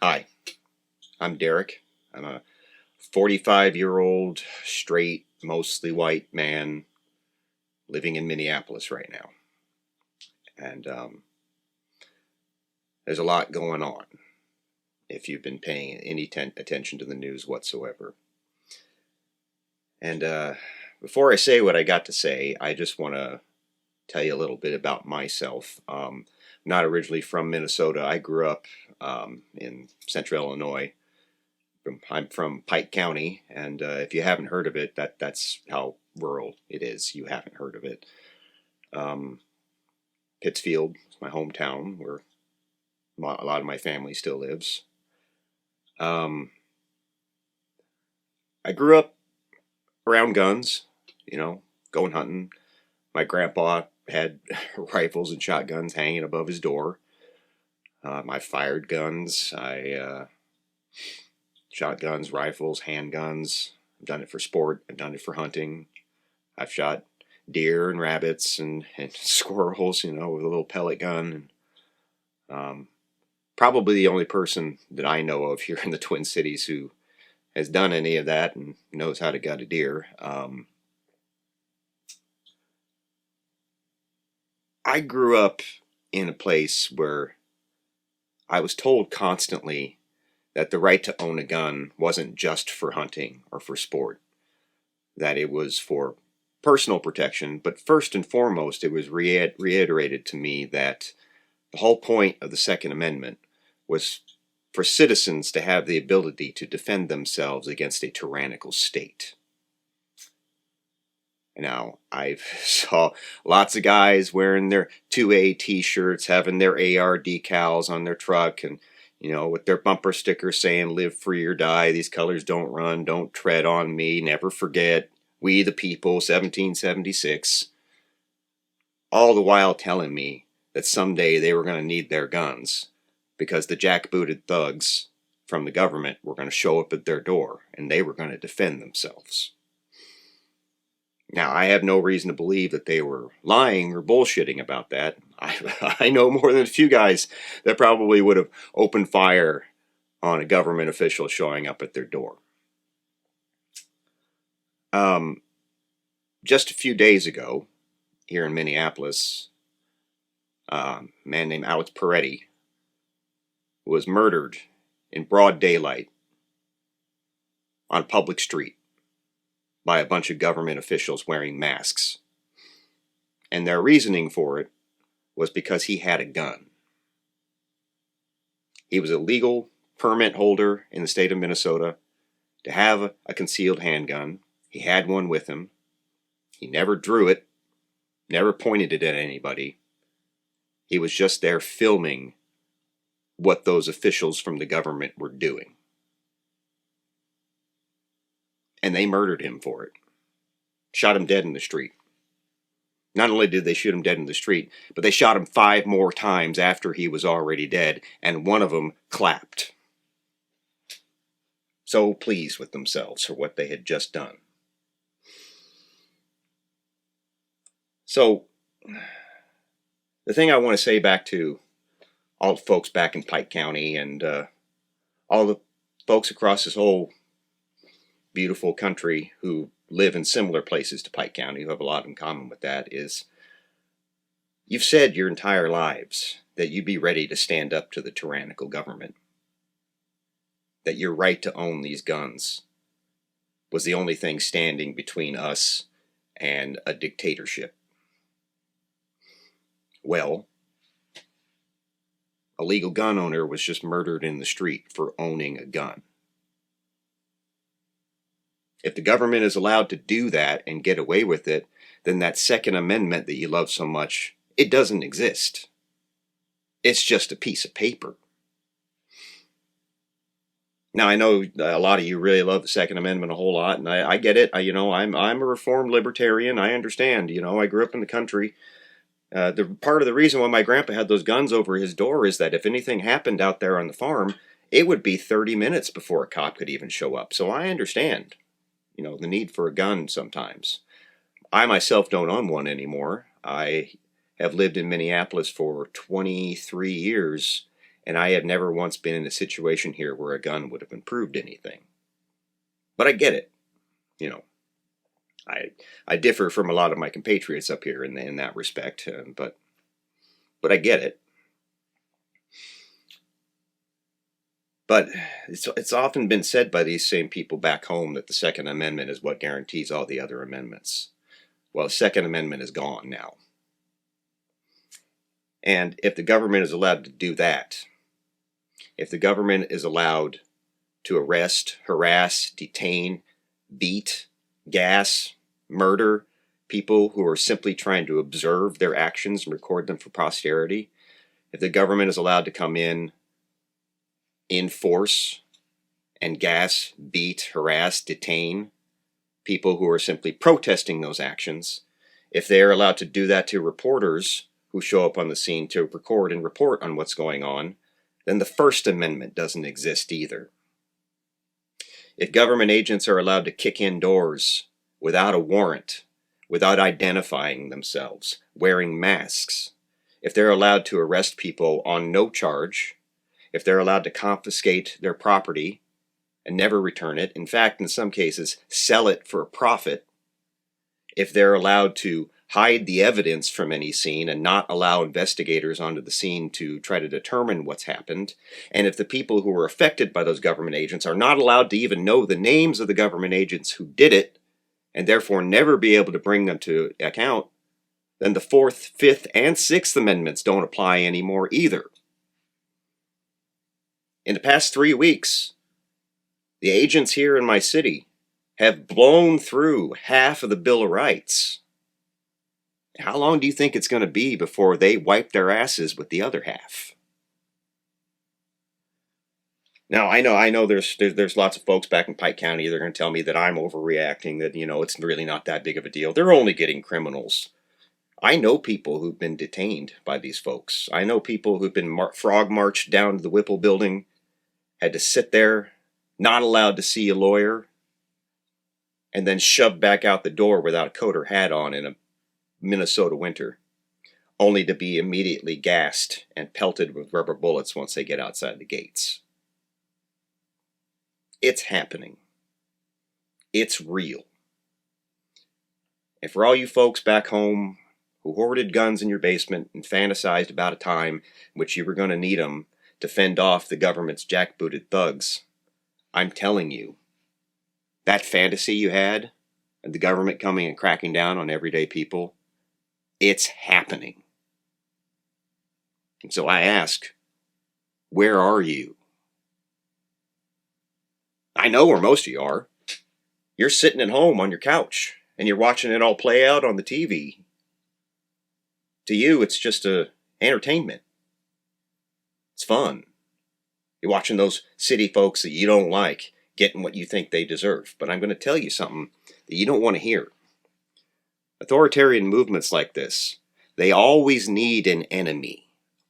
Hi, I'm Derek. I'm a 45-year-old, straight, mostly white man living in Minneapolis right now. And there's a lot going on if you've been paying any attention to the news whatsoever. And before I say what I got to say, I just want to tell you a little bit about myself. I'm not originally from Minnesota. I grew up in central Illinois. I'm from Pike County, and if you haven't heard of it, that's how rural it is. You haven't heard of it. Um, Pittsfield is my hometown, where a lot of my family still lives. Um, I grew up around guns, going hunting. My grandpa had rifles and shotguns hanging above his door. I fired guns. I shotguns, rifles, handguns. I've done it for sport. I've done it for hunting. I've shot deer and rabbits and squirrels, with a little pellet gun. Probably the only person that I know of here in the Twin Cities who has done any of that and knows how to gut a deer. I grew up in a place where I was told constantly that the right to own a gun wasn't just for hunting or for sport, that it was for personal protection, but first and foremost, it was reiterated to me that the whole point of the Second Amendment was for citizens to have the ability to defend themselves against a tyrannical state. Now, I've saw lots of guys wearing their 2A t-shirts, having their AR decals on their truck, and with their bumper stickers saying "Live free or die. These colors don't run. Don't tread on me. Never forget. We the people. 1776." All the while telling me that someday they were going to need their guns because the jackbooted thugs from the government were going to show up at their door and they were going to defend themselves. Now, I have no reason to believe that they were lying or bullshitting about that. I know more than a few guys that probably would have opened fire on a government official showing up at their door. Just a few days ago, here in Minneapolis, a man named Alex Peretti was murdered in broad daylight on a public street by a bunch of government officials wearing masks. And their reasoning for it was because he had a gun. He was a legal permit holder in the state of Minnesota to have a concealed handgun. He had one with him. He never drew it, never pointed it at anybody. He was just there filming what those officials from the government were doing. And they murdered him for it. Shot him dead in the street. Not only did they shoot him dead in the street, but they shot him 5 more times after he was already dead, and one of them clapped. So pleased with themselves for what they had just done. So, the thing I want to say back to all the folks back in Pike County and all the folks across this whole beautiful country who live in similar places to Pike County, who have a lot in common with that, is you've said your entire lives that you'd be ready to stand up to the tyrannical government. That your right to own these guns was the only thing standing between us and a dictatorship. Well, a legal gun owner was just murdered in the street for owning a gun. If the government is allowed to do that and get away with it, then that Second Amendment that you love so much, it doesn't exist. It's just a piece of paper. Now, I know a lot of you really love the Second Amendment a whole lot, and I get it. I'm a reformed libertarian. I understand. I grew up in the country. The part of the reason why my grandpa had those guns over his door is that if anything happened out there on the farm, it would be 30 minutes before a cop could even show up. So I understand, the need for a gun sometimes. I myself don't own one anymore. I have lived in Minneapolis for 23 years, And I have never once been in a situation here where a gun would have improved anything. But I get it. You know, I differ from a lot of my compatriots up here in that respect, but I get it. But it's often been said by these same people back home that the Second Amendment is what guarantees all the other amendments. Well, the Second Amendment is gone now. And if the government is allowed to do that, if the government is allowed to arrest, harass, detain, beat, gas, murder people who are simply trying to observe their actions and record them for posterity, if the government is allowed to come in force and gas, beat, harass, detain people who are simply protesting those actions, if they are allowed to do that to reporters who show up on the scene to record and report on what's going on, then the First Amendment doesn't exist either. If government agents are allowed to kick in doors without a warrant, without identifying themselves, wearing masks, if they're allowed to arrest people on no charge, if they're allowed to confiscate their property and never return it, in fact, in some cases, sell it for a profit, if they're allowed to hide the evidence from any scene and not allow investigators onto the scene to try to determine what's happened, and if the people who were affected by those government agents are not allowed to even know the names of the government agents who did it, and therefore never be able to bring them to account, then the Fourth, Fifth, and Sixth Amendments don't apply anymore either. In the past 3 weeks, the agents here in my city have blown through half of the Bill of Rights. How long do you think it's going to be before they wipe their asses with the other half? Now, I know there's lots of folks back in Pike County that are going to tell me that I'm overreacting, that, it's really not that big of a deal. They're only getting criminals. I know people who've been detained by these folks. I know people who've been frog marched down to the Whipple building, had to sit there, not allowed to see a lawyer, and then shoved back out the door without a coat or hat on in a Minnesota winter, only to be immediately gassed and pelted with rubber bullets once they get outside the gates. It's happening. It's real. And for all you folks back home who hoarded guns in your basement and fantasized about a time in which you were going to need them to fend off the government's jackbooted thugs, I'm telling you, that fantasy you had of the government coming and cracking down on everyday people, it's happening. And so I ask, where are you? I know where most of you are. You're sitting at home on your couch and you're watching it all play out on the TV. To you, it's just entertainment. It's fun. You're watching those city folks that you don't like getting what you think they deserve. But I'm going to tell you something that you don't want to hear. Authoritarian movements like this, they always need an enemy.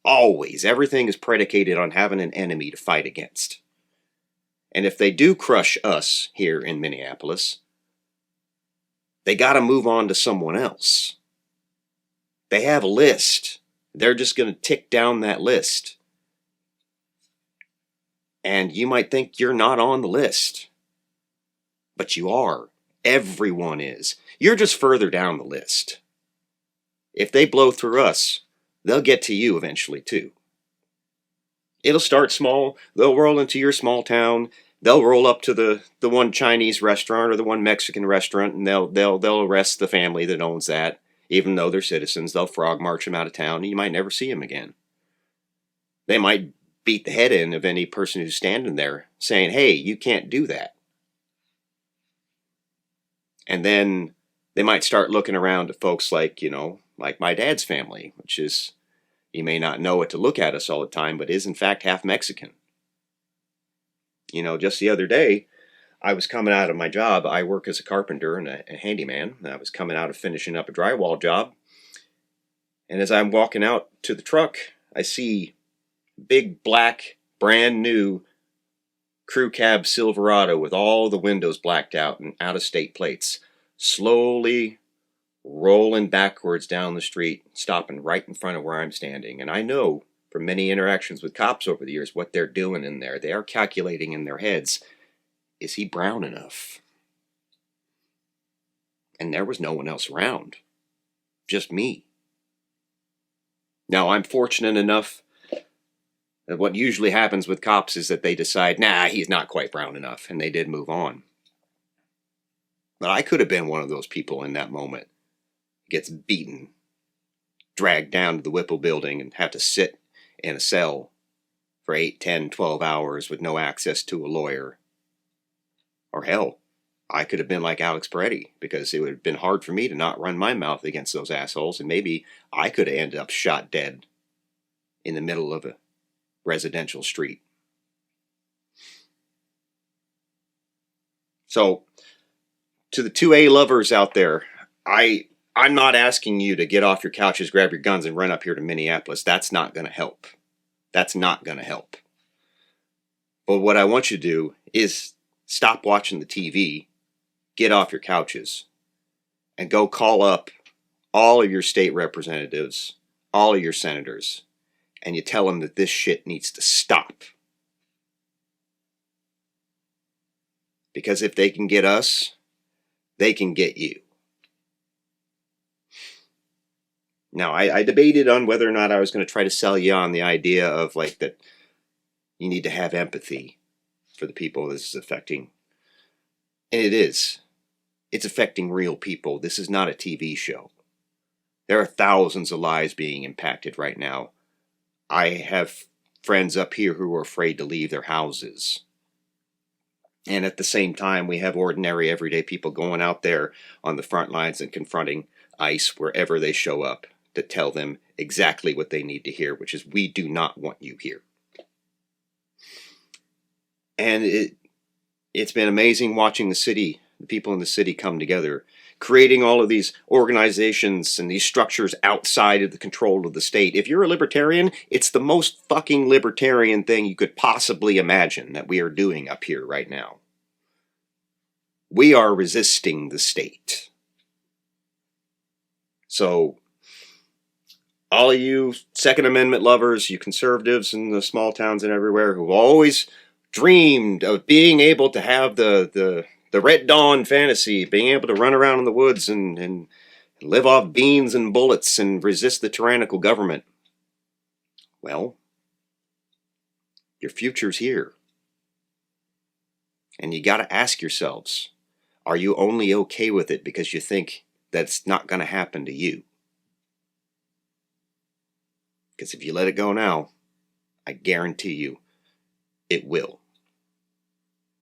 Always. Everything is predicated on having an enemy to fight against. And if they do crush us here in Minneapolis, they got to move on to someone else. They have a list. They're just going to tick down that list. And you might think you're not on the list. But you are. Everyone is. You're just further down the list. If they blow through us, they'll get to you eventually too. It'll start small. They'll roll into your small town. They'll roll up to the one Chinese restaurant or the one Mexican restaurant, and they'll arrest the family that owns that. Even though they're citizens, they'll frog march them out of town, and you might never see them again. They might beat the head in of any person who's standing there saying, hey, you can't do that. And then they might start looking around at folks like, like my dad's family, which is, you may not know it to look at us all the time, but is in fact half Mexican. Just the other day, I was coming out of my job. I work as a carpenter and a handyman. I was coming out of finishing up a drywall job. And as I'm walking out to the truck, I see big black, brand new crew cab Silverado with all the windows blacked out and out-of-state plates, slowly rolling backwards down the street, stopping right in front of where I'm standing. And I know from many interactions with cops over the years, what they're doing in there. They are calculating in their heads, is he brown enough? And there was no one else around, just me. Now, I'm fortunate enough that what usually happens with cops is that they decide, nah, he's not quite brown enough, and they did move on. But I could have been one of those people in that moment. Gets beaten, dragged down to the Whipple building, and have to sit in a cell for 8, 10, 12 hours with no access to a lawyer. Or hell, I could have been like Alex Peretti, because it would have been hard for me to not run my mouth against those assholes, and maybe I could have ended up shot dead in the middle of a residential street. So, to the 2A lovers out there, I'm not asking you to get off your couches, grab your guns, and run up here to Minneapolis. That's not going to help. That's not going to help. But what I want you to do is stop watching the TV, get off your couches, and go call up all of your state representatives, all of your senators, and you tell them that this shit needs to stop. Because if they can get us, they can get you. Now, I debated on whether or not I was going to try to sell you on the idea of like that you need to have empathy for the people this is affecting. And it is. It's affecting real people. This is not a TV show. There are thousands of lives being impacted right now. I have friends up here who are afraid to leave their houses. And at the same time, we have ordinary, everyday people going out there on the front lines and confronting ICE wherever they show up to tell them exactly what they need to hear, which is, we do not want you here. And it's been amazing watching the people in the city come together, creating all of these organizations and these structures outside of the control of the state. If you're a libertarian, it's the most fucking libertarian thing you could possibly imagine that we are doing up here right now. We are resisting the state. So, all of you Second Amendment lovers, you conservatives in the small towns and everywhere who've always dreamed of being able to have the Red Dawn fantasy, being able to run around in the woods and live off beans and bullets and resist the tyrannical government. Well, your future's here. And you got to ask yourselves, are you only okay with it because you think that it's not going to happen to you? Because if you let it go now, I guarantee you, it will.